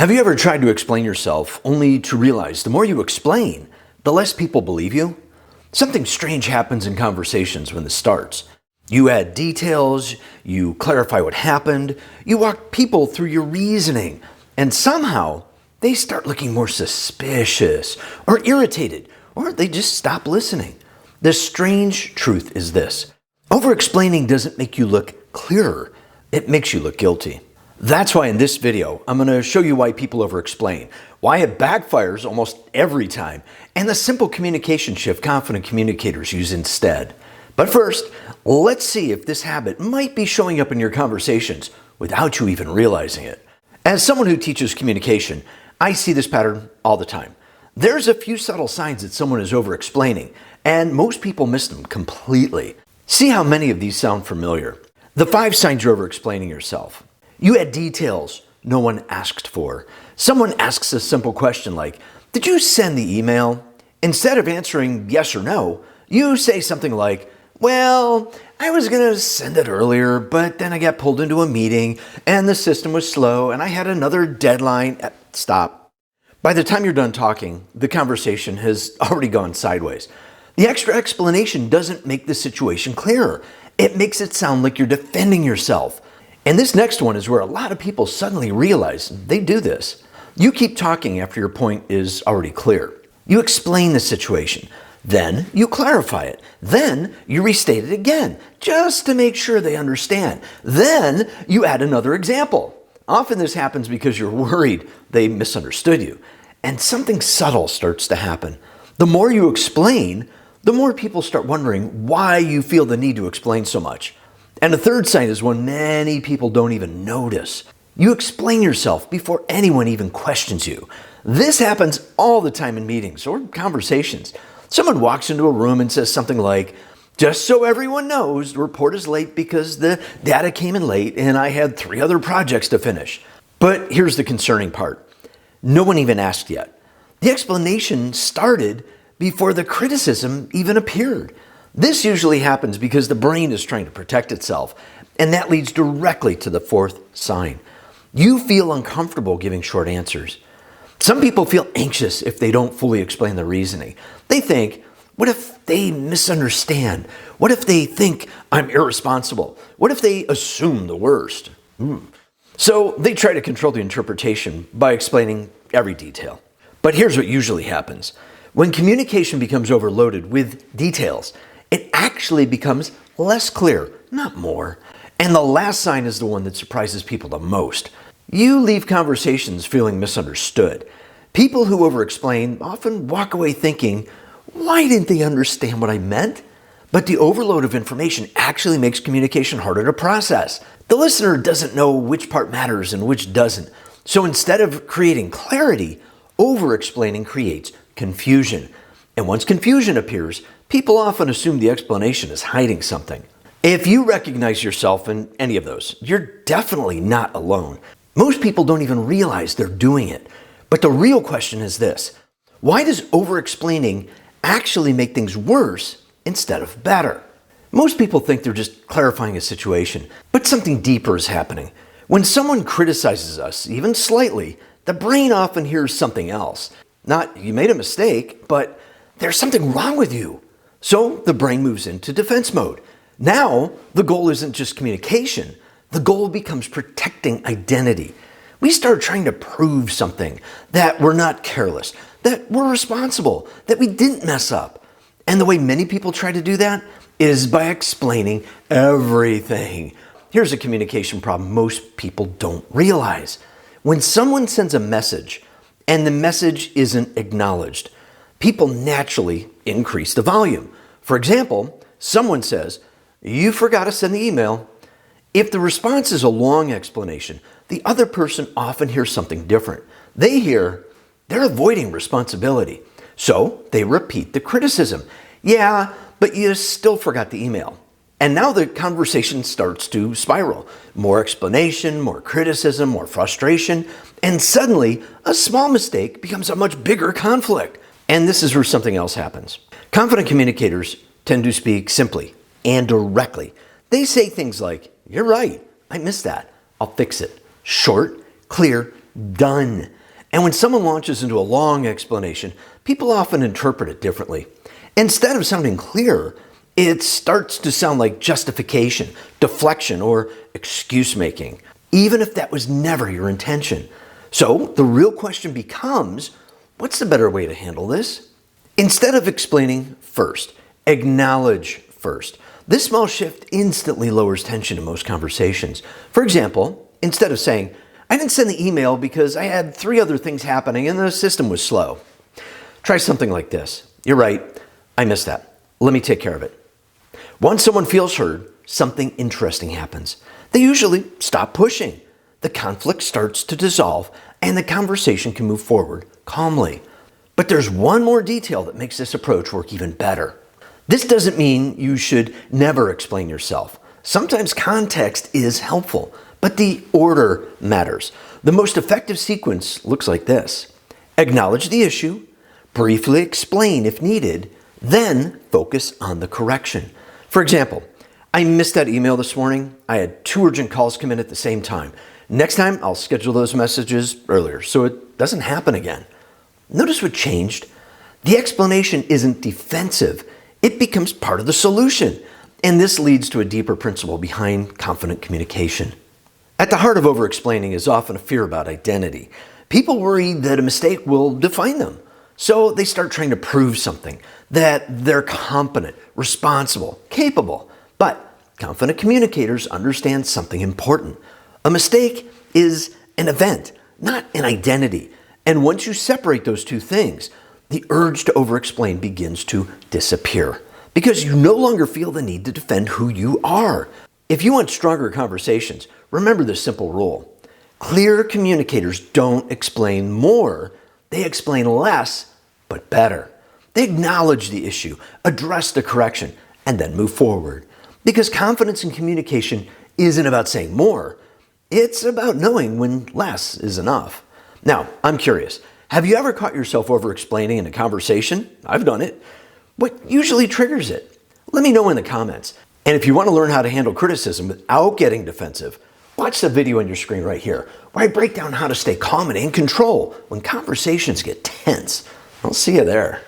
Have you ever tried to explain yourself only to realize the more you explain, the less people believe you? Something strange happens in conversations when this starts. You add details, you clarify what happened, you walk people through your reasoning, and somehow they start looking more suspicious or irritated, or they just stop listening. The strange truth is this: over-explaining doesn't make you look clearer, it makes you look guilty. That's why in this video, I'm going to show you why people over-explain, why it backfires almost every time, and the simple communication shift confident communicators use instead. But first, let's see if this habit might be showing up in your conversations without you even realizing it. As someone who teaches communication, I see this pattern all the time. There's a few subtle signs that someone is over-explaining, and most people miss them completely. See how many of these sound familiar. The 5 signs you're over-explaining yourself. You add details no one asked for. Someone asks a simple question like, "Did you send the email?" Instead of answering yes or no, you say something like, "Well, I was going to send it earlier, but then I got pulled into a meeting and the system was slow and I had another deadline." Stop. By the time you're done talking, the conversation has already gone sideways. The extra explanation doesn't make the situation clearer. It makes it sound like you're defending yourself. And this next one is where a lot of people suddenly realize they do this. You keep talking after your point is already clear. You explain the situation. Then you clarify it. Then you restate it again, just to make sure they understand. Then you add another example. Often this happens because you're worried they misunderstood you. And something subtle starts to happen. The more you explain, the more people start wondering why you feel the need to explain so much. And the third sign is one many people don't even notice. You explain yourself before anyone even questions you. This happens all the time in meetings or conversations. Someone walks into a room and says something like, "Just so everyone knows, the report is late because the data came in late and I had 3 other projects to finish." But here's the concerning part. No one even asked yet. The explanation started before the criticism even appeared. This usually happens because the brain is trying to protect itself, and that leads directly to the 4th sign. You feel uncomfortable giving short answers. Some people feel anxious if they don't fully explain the reasoning. They think, what if they misunderstand? What if they think I'm irresponsible? What if they assume the worst? So they try to control the interpretation by explaining every detail. But here's what usually happens. When communication becomes overloaded with details, it actually becomes less clear, not more. And the last sign is the one that surprises people the most. You leave conversations feeling misunderstood. People who over-explain often walk away thinking, why didn't they understand what I meant? But the overload of information actually makes communication harder to process. The listener doesn't know which part matters and which doesn't. So instead of creating clarity, over-explaining creates confusion. And once confusion appears, people often assume the explanation is hiding something. If you recognize yourself in any of those, you're definitely not alone. Most people don't even realize they're doing it. But the real question is this: why does over-explaining actually make things worse instead of better? Most people think they're just clarifying a situation, but something deeper is happening. When someone criticizes us, even slightly, the brain often hears something else. Not, "You made a mistake," but "There's something wrong with you." So the brain moves into defense mode. Now, the goal isn't just communication. The goal becomes protecting identity. We start trying to prove something, that we're not careless, that we're responsible, that we didn't mess up. And the way many people try to do that is by explaining everything. Here's a communication problem most people don't realize. When someone sends a message and the message isn't acknowledged, people naturally increase the volume. For example, someone says, "You forgot to send the email." If the response is a long explanation, the other person often hears something different. They hear, "They're avoiding responsibility." So they repeat the criticism. "Yeah, but you still forgot the email." And now the conversation starts to spiral. More explanation, more criticism, more frustration, and suddenly a small mistake becomes a much bigger conflict. And this is where something else happens. Confident communicators tend to speak simply and directly. They say things like, "You're right, I missed that. I'll fix it." Short, clear, done. And when someone launches into a long explanation, people often interpret it differently. Instead of sounding clear, it starts to sound like justification, deflection, or excuse making, even if that was never your intention. So the real question becomes, what's the better way to handle this? Instead of explaining first, acknowledge first. This small shift instantly lowers tension in most conversations. For example, instead of saying, I didn't send the email because I had 3 other things happening and the system was slow. Try something like this. You're right, I missed that. Let me take care of it. Once someone feels heard, something interesting happens. They usually stop pushing. The conflict starts to dissolve and the conversation can move forward calmly. But there's one more detail that makes this approach work even better. This doesn't mean you should never explain yourself. Sometimes context is helpful, but the order matters. The most effective sequence looks like this. Acknowledge the issue, briefly explain if needed, then focus on the correction. For example, I missed that email this morning. I had 2 urgent calls come in at the same time. Next time, I'll schedule those messages earlier so it doesn't happen again. Notice what changed. The explanation isn't defensive. It becomes part of the solution. And this leads to a deeper principle behind confident communication. At the heart of over-explaining is often a fear about identity. People worry that a mistake will define them. So they start trying to prove something, that they're competent, responsible, capable. But confident communicators understand something important. A mistake is an event, not an identity. And once you separate those two things, the urge to over-explain begins to disappear because you no longer feel the need to defend who you are. If you want stronger conversations, remember this simple rule. Clear communicators don't explain more, they explain less, but better. They acknowledge the issue, address the correction, and then move forward. Because confidence in communication isn't about saying more, it's about knowing when less is enough. Now, I'm curious, have you ever caught yourself over-explaining in a conversation? I've done it. What usually triggers it? Let me know in the comments. And if you want to learn how to handle criticism without getting defensive, watch the video on your screen right here, where I break down how to stay calm and in control when conversations get tense. I'll see you there.